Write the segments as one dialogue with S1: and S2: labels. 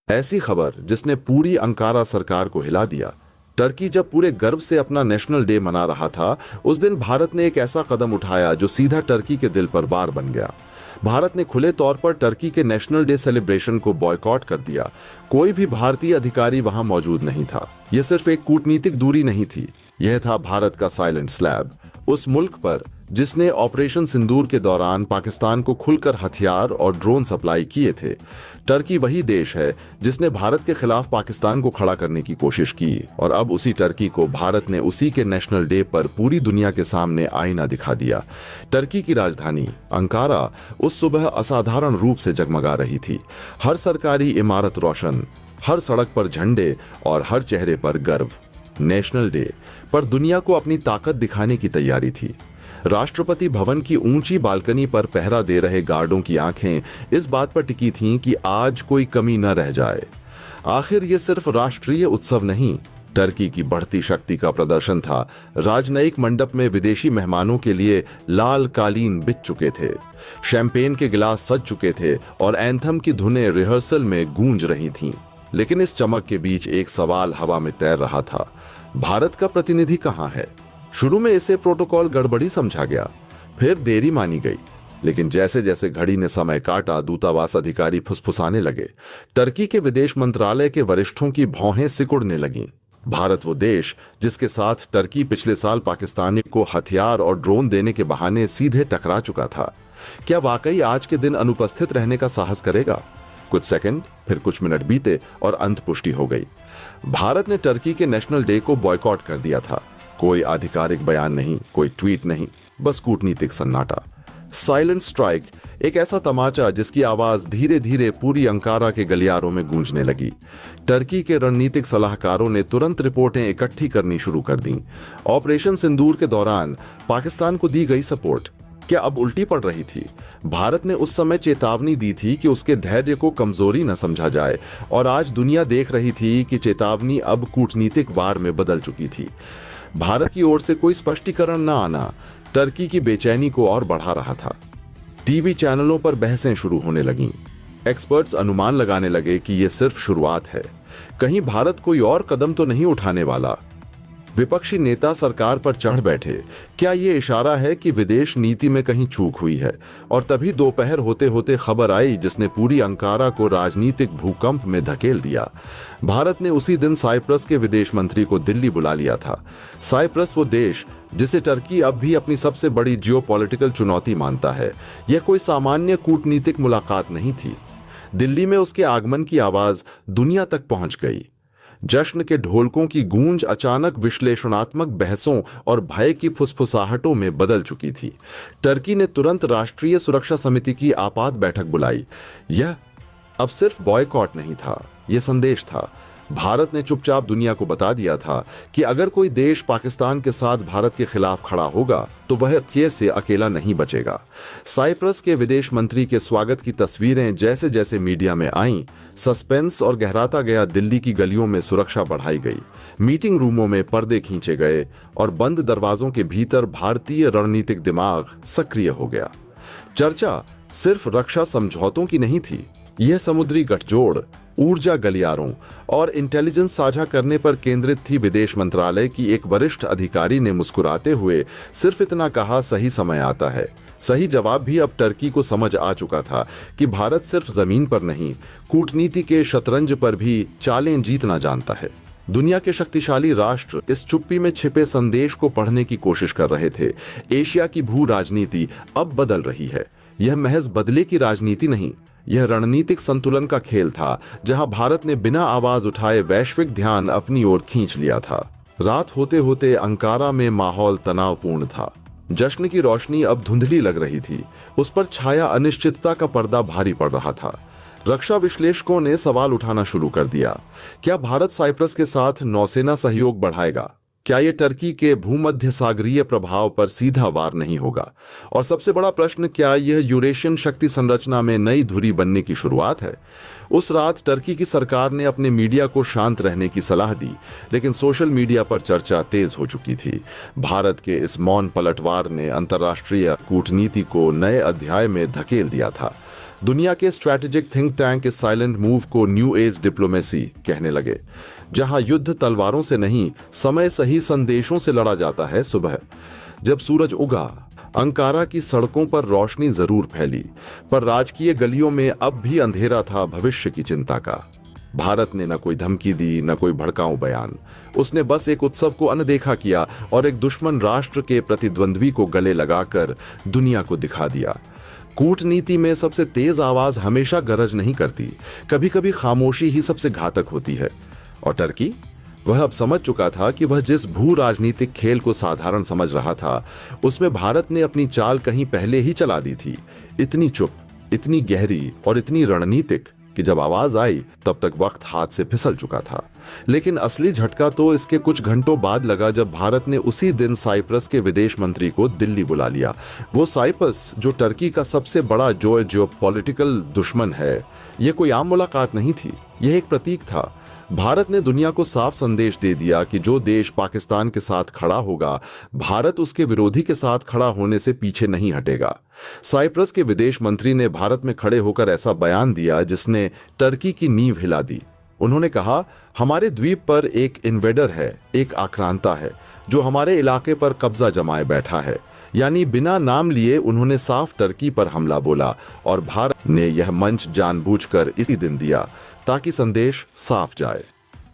S1: ऐसी खबर जिसने पूरी अंकारा सरकार को हिला दिया। टर्की जब पूरे गर्व से अपना नेशनल डे मना रहा था, उस दिन भारत ने एक ऐसा कदम उठाया जो सीधा टर्की के दिल पर वार बन गया। भारत ने खुले तौर पर टर्की के नेशनल डे सेलिब्रेशन को बॉयकॉट कर दिया। कोई भी भारतीय अधिकारी वहां मौजूद नहीं था। यह सिर्फ एक कूटनीतिक दूरी नहीं थी, यह था भारत का साइलेंट स्लैब उस मुल्क पर जिसने ऑपरेशन सिंदूर के दौरान पाकिस्तान को खुलकर हथियार और ड्रोन सप्लाई किए थे। टर्की वही देश है जिसने भारत के खिलाफ पाकिस्तान को खड़ा करने की कोशिश की, और अब उसी टर्की को भारत ने उसी के नेशनल डे पर पूरी दुनिया के सामने आईना दिखा दिया। टर्की की राजधानी अंकारा उस सुबह असाधारण रूप से जगमगा रही थी। हर सरकारी इमारत रोशन, हर सड़क पर झंडे और हर चेहरे पर गर्व। नेशनल डे पर दुनिया को अपनी ताकत दिखाने की तैयारी थी। राष्ट्रपति भवन की ऊंची बालकनी पर पहरा दे रहे गार्डों की आंखें इस बात पर टिकी थीं कि आज कोई कमी न रह जाए। आखिर ये सिर्फ राष्ट्रीय उत्सव नहीं, टर्की की बढ़ती शक्ति का प्रदर्शन था। राजनयिक मंडप में विदेशी मेहमानों के लिए लाल कालीन बिछ चुके थे, शैंपेन के गिलास सज चुके थे और एंथम की धुनें रिहर्सल में गूंज रही थीं। लेकिन इस चमक के बीच एक सवाल हवा में तैर रहा था, भारत का प्रतिनिधि कहाँ है? शुरू में इसे प्रोटोकॉल गड़बड़ी समझा गया, फिर देरी मानी गई, लेकिन जैसे जैसे घड़ी ने समय काटा, दूतावास अधिकारी फुसफुसाने लगे। टर्की के विदेश मंत्रालय के वरिष्ठों की भौहें सिकुड़ने लगीं। भारत वो देश जिसके साथ टर्की पिछले साल पाकिस्तानी को हथियार और ड्रोन देने के बहाने सीधे टकरा चुका था, क्या वाकई आज के दिन अनुपस्थित रहने का साहस करेगा? कुछ सेकंड, फिर कुछ मिनट बीते और अंत पुष्टि हो गई। भारत ने टर्की के नेशनल डे को बॉयकॉट कर दिया था। कोई आधिकारिक बयान नहीं, कोई ट्वीट नहीं, बस कूटनीतिक सन्नाटा। साइलेंट स्ट्राइक, एक ऐसा तमाचा जिसकी आवाज धीरे धीरे पूरी अंकारा के गलियारों में गूंजने लगी। टर्की के रणनीतिक सलाहकारों ने तुरंत रिपोर्टें इकट्ठी करनी शुरू कर दी। ऑपरेशन सिंदूर के दौरान पाकिस्तान को दी गई सपोर्ट क्या अब उल्टी पड़ रही थी? भारत ने उस समय चेतावनी दी थी कि उसके धैर्य को कमजोरी न समझा जाए, और आज दुनिया देख रही थी कि चेतावनी अब कूटनीतिक वार में बदल चुकी थी। भारत की ओर से कोई स्पष्टीकरण न आना टर्की की बेचैनी को और बढ़ा रहा था। टीवी चैनलों पर बहसें शुरू होने लगीं। एक्सपर्ट्स अनुमान लगाने लगे कि यह सिर्फ शुरुआत है, कहीं भारत कोई और कदम तो नहीं उठाने वाला। विपक्षी नेता सरकार पर चढ़ बैठे, क्या यह इशारा है कि विदेश नीति में कहीं चूक हुई है? और तभी दोपहर होते होते खबर आई जिसने पूरी अंकारा को राजनीतिक भूकंप में धकेल दिया। भारत ने उसी दिन साइप्रस के विदेश मंत्री को दिल्ली बुला लिया था। साइप्रस वो देश जिसे टर्की अब भी अपनी सबसे बड़ी जियोपॉलिटिकल चुनौती मानता है। यह कोई सामान्य कूटनीतिक मुलाकात नहीं थी। दिल्ली में उसके आगमन की आवाज दुनिया तक पहुंच गई। जश्न के ढोलकों की गूंज अचानक विश्लेषणात्मक बहसों और भय की फुसफुसाहटों में बदल चुकी थी। टर्की ने तुरंत राष्ट्रीय सुरक्षा समिति की आपात बैठक बुलाई। यह अब सिर्फ बॉयकॉट नहीं था, यह संदेश था। भारत ने चुपचाप दुनिया को बता दिया था कि अगर कोई देश पाकिस्तान के साथ भारत के खिलाफ खड़ा होगा तो वह ये से अकेला नहीं बचेगा। साइप्रस के विदेश मंत्री के स्वागत की तस्वीरें जैसे जैसे मीडिया में आईं, सस्पेंस और गहराता गया। दिल्ली की गलियों में सुरक्षा बढ़ाई गई, मीटिंग रूमों में पर्दे खींचे गए और बंद दरवाजों के भीतर भारतीय रणनीतिक दिमाग सक्रिय हो गया। चर्चा सिर्फ रक्षा समझौतों की नहीं थी, यह समुद्री गठजोड़, ऊर्जा गलियारों और इंटेलिजेंस साझा करने पर केंद्रित थी। विदेश मंत्रालय की एक वरिष्ठ अधिकारी ने मुस्कुराते हुए सिर्फ इतना कहा, सही समय आता है। सही जवाब भी अब टर्की को समझ आ चुका था कि भारत सिर्फ जमीन पर नहीं, कूटनीति के शतरंज पर भी चालें जीतना जानता है। दुनिया के शक्तिशाली राष्ट्र इस चुप्पी में छिपे संदेश को पढ़ने की कोशिश कर रहे थे। एशिया की भू राजनीति अब बदल रही है। यह महज बदले की राजनीति नहीं, यह रणनीतिक संतुलन का खेल था, जहां भारत ने बिना आवाज उठाए वैश्विक ध्यान अपनी ओर खींच लिया था। रात होते होते अंकारा में माहौल तनावपूर्ण था। जश्न की रोशनी अब धुंधली लग रही थी, उस पर छाया अनिश्चितता का पर्दा भारी पड़ रहा था। रक्षा विश्लेषकों ने सवाल उठाना शुरू कर दिया, क्या भारत साइप्रस के साथ नौसेना सहयोग बढ़ाएगा? क्या यह टर्की के भूमध्य सागरीय प्रभाव पर सीधा वार नहीं होगा? और सबसे बड़ा प्रश्न, क्या यह यूरेशियन शक्ति संरचना में नई धुरी बनने की शुरुआत है? उस रात टर्की की सरकार ने अपने मीडिया को शांत रहने की सलाह दी, लेकिन सोशल मीडिया पर चर्चा तेज हो चुकी थी। भारत के इस मौन पलटवार ने अंतर्राष्ट्रीय कूटनीति को नए अध्याय में धकेल दिया था। दुनिया के स्ट्रैटेजिक थिंक टैंक इस साइलेंट मूव को न्यू एज डिप्लोमेसी कहने लगे, जहां युद्ध तलवारों से नहीं समय सही संदेशों से लड़ा जाता है। सुबह जब सूरज उगा, अंकारा की सड़कों पर रोशनी जरूर फैली, पर राजकीय गलियों में अब भी अंधेरा था भविष्य की चिंता का। भारत ने न कोई धमकी दी, न कोई भड़काऊ बयान। उसने बस एक उत्सव को अनदेखा किया और एक दुश्मन राष्ट्र के प्रतिद्वंद्वी को गले लगाकर दुनिया को दिखा दिया। कूटनीति में सबसे तेज आवाज हमेशा गरज नहीं करती, कभी कभी खामोशी ही सबसे घातक होती है। और टर्की, वह अब समझ चुका था कि वह जिस भू राजनीतिक खेल को साधारण समझ रहा था, उसमें भारत ने अपनी चाल कहीं पहले ही चला दी थी। इतनी चुप, इतनी गहरी और इतनी रणनीतिक कि जब आवाज आई तब तक वक्त हाथ से फिसल चुका था। लेकिन असली झटका तो इसके कुछ घंटों बाद लगा, जब भारत ने उसी दिन साइप्रस के विदेश मंत्री को दिल्ली बुला लिया। वो साइप्रस जो टर्की का सबसे बड़ा जियोपॉलिटिकल दुश्मन है, यह कोई आम मुलाकात नहीं थी, यह एक प्रतीक था। भारत ने दुनिया को साफ संदेश दे दिया कि जो देश पाकिस्तान के साथ खड़ा होगा, भारत उसके विरोधी के साथ खड़ा होने से पीछे नहीं हटेगा। साइप्रस के विदेश मंत्री ने भारत में खड़े होकर ऐसा बयान दिया जिसने टर्की की नींव हिला दी। उन्होंने कहा, हमारे द्वीप पर एक इन्वेडर है, एक आक्रांता है जो हमारे इलाके पर कब्जा जमाए बैठा है। यानी बिना नाम लिए उन्होंने साफ टर्की पर हमला बोला, और भारत ने यह मंच जानबूझकर इसी दिन दिया ताकि संदेश साफ जाए।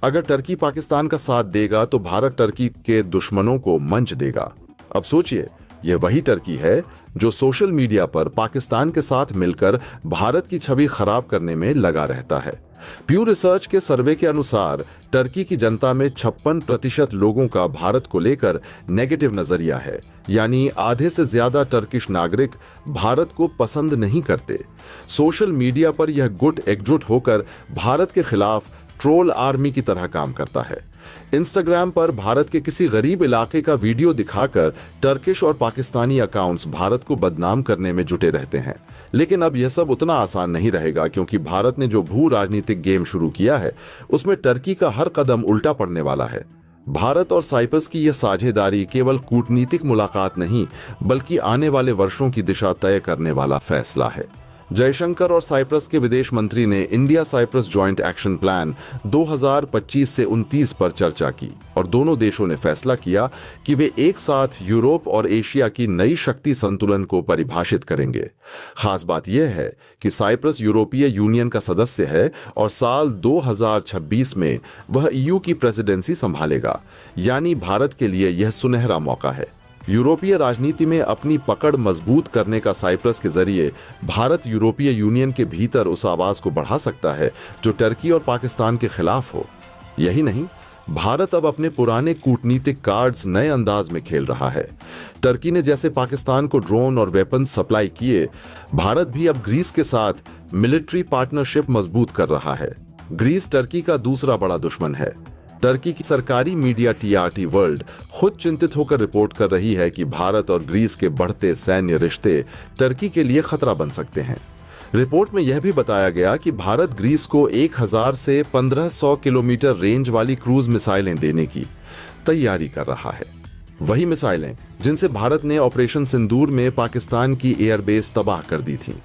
S1: अगर टर्की पाकिस्तान का साथ देगा तो भारत टर्की के दुश्मनों को मंच देगा। अब सोचिए, यह वही टर्की है जो सोशल मीडिया पर पाकिस्तान के साथ मिलकर भारत की छवि खराब करने में लगा रहता है। प्यू रिसर्च के सर्वे के अनुसार टर्की की जनता में 56% लोगों का भारत को लेकर नेगेटिव नजरिया है, यानी आधे से ज्यादा टर्किश नागरिक भारत को पसंद नहीं करते। सोशल मीडिया पर यह गुट एकजुट होकर भारत के खिलाफ ट्रोल आर्मी की तरह काम करता है। इंस्टाग्राम पर भारत के किसी गरीब इलाके का वीडियो दिखाकर टर्किश और पाकिस्तानी अकाउंट्स भारत को बदनाम करने में जुटे रहते हैं। लेकिन अब यह सब उतना आसान नहीं रहेगा, क्योंकि भारत ने जो भू राजनीतिक गेम शुरू किया है उसमें टर्की का हर कदम उल्टा पड़ने वाला है। भारत और साइप्रस की यह साझेदारी केवल कूटनीतिक मुलाकात नहीं, बल्कि आने वाले वर्षों की दिशा तय करने वाला फैसला है। जयशंकर और साइप्रस के विदेश मंत्री ने India Cyprus joint action plan 2025 से 29 पर चर्चा की, और दोनों देशों ने फैसला किया कि वे एक साथ यूरोप और एशिया की नई शक्ति संतुलन को परिभाषित करेंगे। खास बात यह है कि साइप्रस यूरोपीय यूनियन का सदस्य है और साल 2026 में वह ईयू की प्रेसिडेंसी संभालेगा, यानी भारत के लिए यह सुनहरा मौका है। यूरोपीय राजनीति में अपनी पकड़ मजबूत करने का साइप्रस के जरिए भारत यूरोपीय यूनियन के भीतर उस आवाज को बढ़ा सकता है जो टर्की और पाकिस्तान के खिलाफ हो। यही नहीं, भारत अब अपने पुराने कूटनीतिक कार्ड्स नए अंदाज में खेल रहा है। टर्की ने जैसे पाकिस्तान को ड्रोन और वेपन सप्लाई किए, भारत भी अब ग्रीस के साथ मिलिट्री पार्टनरशिप मजबूत कर रहा है। ग्रीस टर्की का दूसरा बड़ा दुश्मन है। टर्की की सरकारी मीडिया टीआरटी वर्ल्ड खुद चिंतित होकर रिपोर्ट कर रही है कि भारत और ग्रीस के बढ़ते सैन्य रिश्ते टर्की के लिए खतरा बन सकते हैं। रिपोर्ट में यह भी बताया गया कि भारत ग्रीस को 1000 से 1500 किलोमीटर रेंज वाली क्रूज मिसाइलें देने की तैयारी कर रहा है। वही मिसाइलें जिनसे भारत ने ऑपरेशन सिंदूर में पाकिस्तान की एयरबेस तबाह कर दी थी।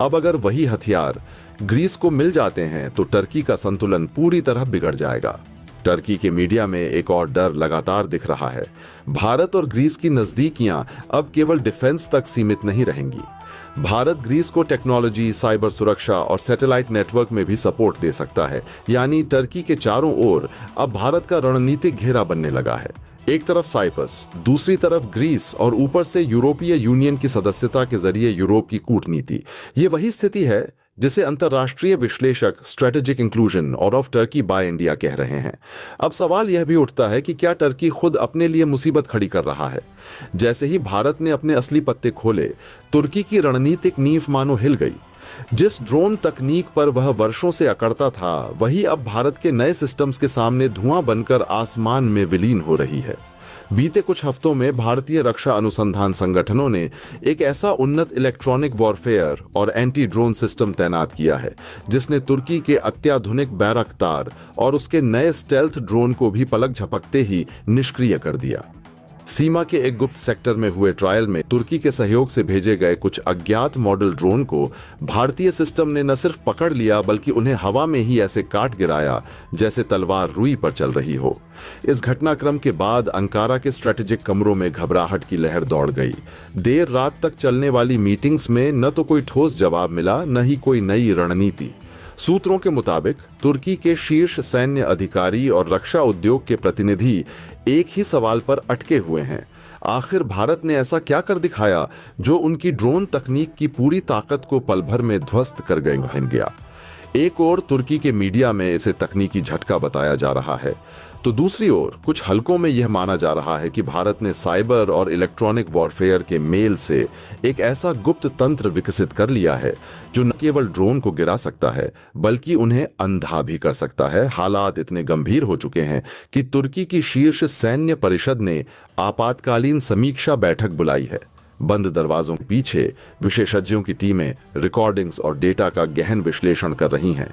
S1: अब अगर वही हथियार ग्रीस को मिल जाते हैं तो टर्की का संतुलन पूरी तरह बिगड़ जाएगा। टर्की के मीडिया में एक और डर लगातार दिख रहा है। भारत और ग्रीस की नजदीकियां अब केवल डिफेंस तक सीमित नहीं रहेंगी। भारत ग्रीस को टेक्नोलॉजी, साइबर सुरक्षा और सैटेलाइट नेटवर्क में भी सपोर्ट दे सकता है, यानी टर्की के चारों ओर अब भारत का रणनीतिक घेरा बनने लगा है। एक तरफ साइप्रस, दूसरी तरफ ग्रीस और ऊपर से यूरोपीय यूनियन की सदस्यता के जरिए यूरोप की कूटनीति। ये वही स्थिति है जिसे अंतर्राष्ट्रीय विश्लेषक स्ट्रेटेजिक इंक्लूजन और ऑफ टर्की बाय इंडिया कह रहे हैं। अब सवाल यह भी उठता है कि क्या टर्की खुद अपने लिए मुसीबत खड़ी कर रहा है? जैसे ही भारत ने अपने असली पत्ते खोले, तुर्की की रणनीतिक नींव मानो हिल गई। जिस ड्रोन तकनीक पर वह वर्षों से अकड़ता था, वही अब भारत के नए सिस्टम्स के सामने धुआं बनकर आसमान में विलीन हो रही है। बीते कुछ हफ्तों में भारतीय रक्षा अनुसंधान संगठनों ने एक ऐसा उन्नत इलेक्ट्रॉनिक वॉरफेयर और एंटी ड्रोन सिस्टम तैनात किया है जिसने तुर्की के अत्याधुनिक बैरक्तार और उसके नए स्टेल्थ ड्रोन को भी पलक झपकते ही निष्क्रिय कर दिया। सीमा के एक गुप्त सेक्टर में हुए ट्रायल में तुर्की के सहयोग से भेजे गए कुछ अज्ञात मॉडल ड्रोन को भारतीय सिस्टम ने न सिर्फ पकड़ लिया बल्कि उन्हें हवा में ही ऐसे काट गिराया जैसे तलवार रुई पर चल रही हो। इस घटनाक्रम के बाद अंकारा के स्ट्रेटेजिक कमरों में घबराहट की लहर दौड़ गई। देर रात तक चलने वाली मीटिंग्स में न तो कोई ठोस जवाब मिला, न ही कोई नई रणनीति। सूत्रों के मुताबिक तुर्की के शीर्ष सैन्य अधिकारी और रक्षा उद्योग के प्रतिनिधि एक ही सवाल पर अटके हुए हैं। आखिर भारत ने ऐसा क्या कर दिखाया जो उनकी ड्रोन तकनीक की पूरी ताकत को पल भर में ध्वस्त कर गया। एक ओर तुर्की के मीडिया में इसे तकनीकी झटका बताया जा रहा है, तो दूसरी ओर कुछ हलकों में यह माना जा रहा है कि भारत ने साइबर और इलेक्ट्रॉनिक वॉरफेयर के मेल से एक ऐसा गुप्त तंत्र विकसित कर लिया है जो न केवल ड्रोन को गिरा सकता है बल्कि उन्हें अंधा भी कर सकता है। हालात इतने गंभीर हो चुके हैं कि तुर्की की शीर्ष सैन्य परिषद ने आपातकालीन समीक्षा बैठक बुलाई है। बंद दरवाजों के पीछे विशेषज्ञों की टीमें रिकॉर्डिंग्स और डेटा का गहन विश्लेषण कर रही हैं,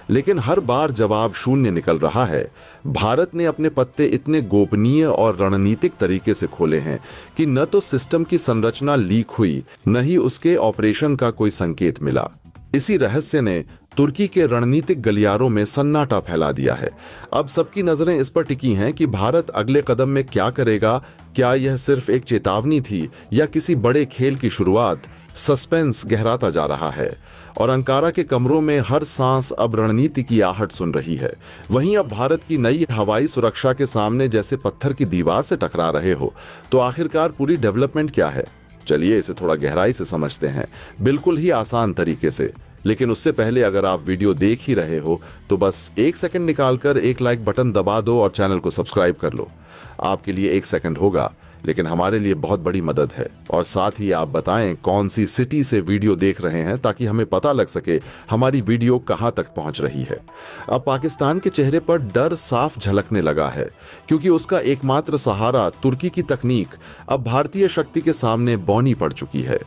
S1: लेकिन हर बार जवाब शून्य निकल रहा है। भारत ने अपने पत्ते इतने गोपनीय और रणनीतिक तरीके से खोले हैं कि न तो सिस्टम की संरचना लीक हुई, न ही उसके ऑपरेशन का कोई संकेत मिला। इसी रहस्य ने तुर्की के रणनीतिक गलियारों में सन्नाटा फैला दिया है। अब सबकी नजरें इस पर टिकी हैं कि भारत अगले कदम में क्या करेगा। क्या यह सिर्फ एक चेतावनी थी या किसी बड़े खेल की शुरुआत? सस्पेंस गहराता जा रहा है और अंकारा के कमरों में हर सांस अब रणनीति की आहट सुन रही है। वहीं अब भारत की नई हवाई सुरक्षा के सामने जैसे पत्थर की दीवार से टकरा रहे हो। तो आखिरकार पूरी डेवलपमेंट क्या है? चलिए इसे थोड़ा गहराई से समझते हैं, बिल्कुल ही आसान तरीके से। लेकिन उससे पहले अगर आप वीडियो देख ही रहे हो तो बस एक सेकंड निकालकर एक लाइक बटन दबा दो और चैनल को सब्सक्राइब कर लो। आपके लिए एक सेकंड होगा लेकिन हमारे लिए बहुत बड़ी मदद है। और साथ ही आप बताएं कौन सी सिटी से वीडियो देख रहे हैं ताकि हमें पता लग सके हमारी वीडियो कहां तक पहुंच रही है। अब पाकिस्तान के चेहरे पर डर साफ झलकने लगा है क्योंकि उसका एकमात्र सहारा तुर्की की तकनीक अब भारतीय शक्ति के सामने बौनी पड़ चुकी है।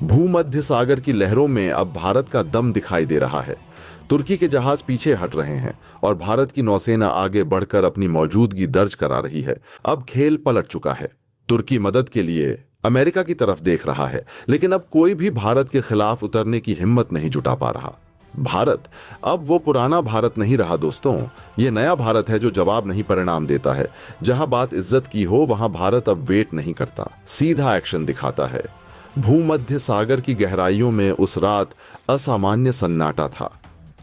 S1: भूमध्य सागर की लहरों में अब भारत का दम दिखाई दे रहा है। तुर्की के जहाज पीछे हट रहे हैं और भारत की नौसेना आगे बढ़कर अपनी मौजूदगी दर्ज करा रही है। अब खेल पलट चुका है। तुर्की मदद के लिए अमेरिका की तरफ देख रहा है, लेकिन अब कोई भी भारत के खिलाफ उतरने की हिम्मत नहीं जुटा पा रहा। भारत अब वो पुराना भारत नहीं रहा दोस्तों, ये नया भारत है जो जवाब नहीं परिणाम देता है। जहां बात इज्जत की हो वहां भारत अब वेट नहीं करता, सीधा एक्शन दिखाता है। भूमध्य सागर की गहराइयों में उस रात असामान्य सन्नाटा था।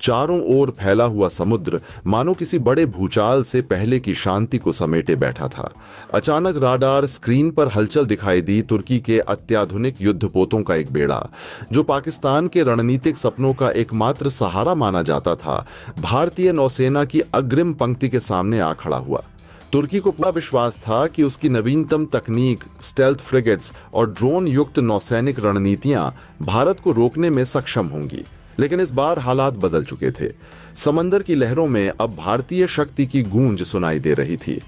S1: चारों ओर फैला हुआ समुद्र मानो किसी बड़े भूचाल से पहले की शांति को समेटे बैठा था। अचानक राडार स्क्रीन पर हलचल दिखाई दी। तुर्की के अत्याधुनिक युद्धपोतों का एक बेड़ा, जो पाकिस्तान के रणनीतिक सपनों का एकमात्र सहारा माना जाता था, भारतीय नौसेना की अग्रिम पंक्ति के सामने आ खड़ा हुआ। तुर्की को पूरा विश्वास था कि उसकी नवीनतम तकनीक, स्टेल्थ फ्रिगेट्स और ड्रोन युक्त नौसैनिक रणनीतियां भारत को रोकने में सक्षम होंगी। लेकिन इस बार हालात बदल चुके थे। समंदर की लहरों में अब भारतीय शक्ति की गूंज सुनाई दे रही थी।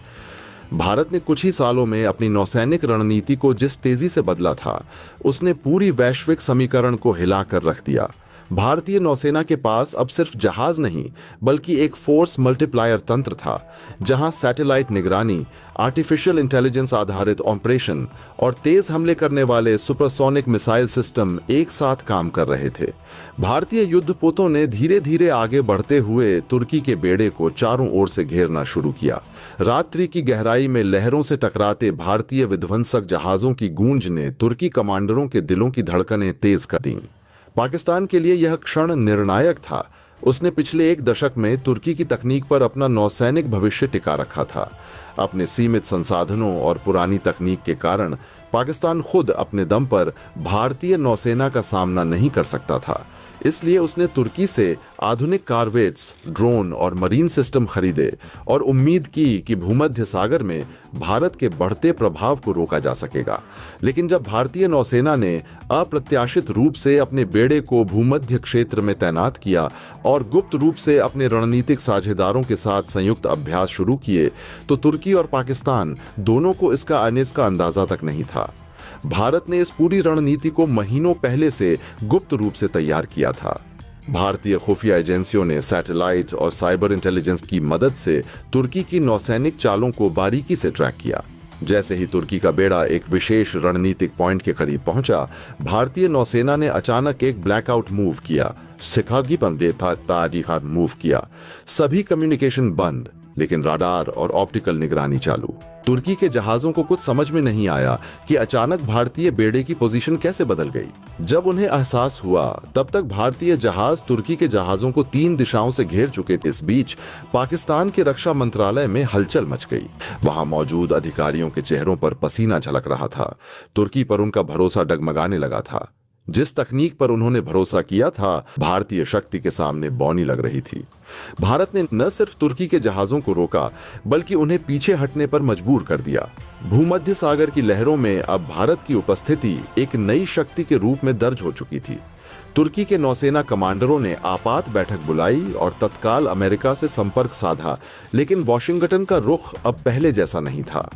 S1: भारत ने कुछ ही सालों में अपनी नौसैनिक रणनीति को जिस तेजी से बदला था, उसने पूरी वैश्विक समीकरण को हिलाकर रख दिया। भारतीय नौसेना के पास अब सिर्फ जहाज नहीं बल्कि एक फोर्स मल्टीप्लायर तंत्र था, जहां सैटेलाइट निगरानी, आर्टिफिशियल इंटेलिजेंस आधारित ऑपरेशन और तेज हमले करने वाले सुपरसोनिक मिसाइल सिस्टम एक साथ काम कर रहे थे। भारतीय युद्धपोतों ने धीरे धीरे आगे बढ़ते हुए तुर्की के बेड़े को चारों ओर से घेरना शुरू किया। रात्रि की गहराई में लहरों से टकराते भारतीय विध्वंसक जहाजों की गूंज ने तुर्की कमांडरों के दिलों की धड़कनें तेज कर दी। पाकिस्तान के लिए यह क्षण निर्णायक था। उसने पिछले एक दशक में तुर्की की तकनीक पर अपना नौसैनिक भविष्य टिका रखा था। अपने सीमित संसाधनों और पुरानी तकनीक के कारण पाकिस्तान खुद अपने दम पर भारतीय नौसेना का सामना नहीं कर सकता था। इसलिए उसने तुर्की से आधुनिक कारवेट्स, ड्रोन और मरीन सिस्टम खरीदे और उम्मीद की कि भूमध्य सागर में भारत के बढ़ते प्रभाव को रोका जा सकेगा। लेकिन जब भारतीय नौसेना ने अप्रत्याशित रूप से अपने बेड़े को भूमध्य क्षेत्र में तैनात किया और गुप्त रूप से अपने रणनीतिक साझेदारों के साथ संयुक्त अभ्यास शुरू किए, तो तुर्की और पाकिस्तान दोनों को इसका आने का अंदाजा तक नहीं था। भारत ने इस पूरी रणनीति को महीनों पहले से गुप्त रूप से तैयार किया था। भारतीय खुफिया एजेंसियों ने सैटेलाइट और साइबर इंटेलिजेंस की मदद से तुर्की की नौसैनिक चालों को बारीकी से ट्रैक किया। जैसे ही तुर्की का बेड़ा एक विशेष रणनीतिक पॉइंट के करीब पहुंचा, भारतीय नौसेना ने अचानक एक ब्लैकआउट मूव किया, मूव किया। सभी कम्युनिकेशन बंद, लेकिन राडार और ऑप्टिकल निगरानी चालू। तुर्की के जहाजों को कुछ समझ में नहीं आया कि अचानक भारतीय बेड़े की पोजीशन कैसे बदल गई। जब उन्हें एहसास हुआ, तब तक भारतीय जहाज तुर्की के जहाजों को 3 दिशाओं से घेर चुके थे। इस बीच पाकिस्तान के रक्षा मंत्रालय में हलचल मच गई। वहां मौजूद अधिकारियों के चेहरों पर पसीना झलक रहा था। तुर्की पर उनका भरोसा डगमगाने लगा था। जिस तकनीक पर उन्होंने भरोसा किया था, भारतीय शक्ति के सामने बौनी लग रही थी। भारत ने न सिर्फ तुर्की के जहाजों को रोका, बल्कि उन्हें पीछे हटने पर मजबूर कर दिया। भूमध्य सागर की लहरों में अब भारत की उपस्थिति एक नई शक्ति के रूप में दर्ज हो चुकी थी। तुर्की के नौसेना कमांडरों ने आपात बैठक बुलाई और तत्काल अमेरिका से संपर्क साधा, लेकिन वॉशिंगटन का रुख अब पहले जैसा नहीं था।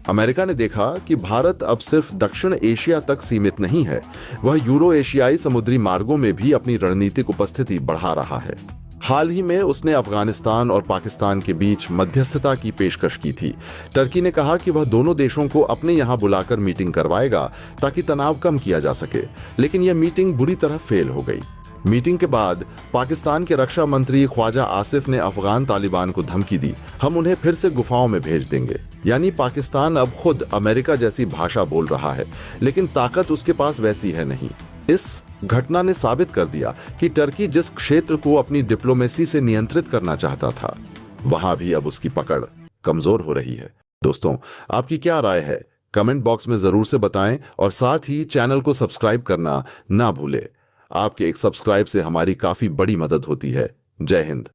S1: अमेरिका ने देखा कि भारत अब सिर्फ दक्षिण एशिया तक सीमित नहीं है, वह यूरो एशियाई समुद्री मार्गों में भी अपनी रणनीतिक उपस्थिति बढ़ा रहा है। हाल ही में उसने अफगानिस्तान और पाकिस्तान के बीच मध्यस्थता की पेशकश की थी। टर्की ने कहा कि वह दोनों देशों को अपने यहां बुलाकर मीटिंग करवाएगा ताकि तनाव कम किया जा सके, लेकिन यह मीटिंग बुरी तरह फेल हो गई। मीटिंग के बाद पाकिस्तान के रक्षा मंत्री ख्वाजा आसिफ ने अफगान तालिबान को धमकी दी, हम उन्हें फिर से गुफाओं में भेज देंगे। यानी पाकिस्तान अब खुद अमेरिका जैसी भाषा बोल रहा है, लेकिन ताकत उसके पास वैसी है नहीं। इस घटना ने साबित कर दिया कि टर्की जिस क्षेत्र को अपनी डिप्लोमेसी से नियंत्रित करना चाहता था, वहां भी अब उसकी पकड़ कमजोर हो रही है। दोस्तों, आपकी क्या राय है? कमेंट बॉक्स में जरूर से बताएं और साथ ही चैनल को सब्सक्राइब करना ना भूलें। आपके एक सब्सक्राइब से हमारी काफी बड़ी मदद होती है। जय हिंद।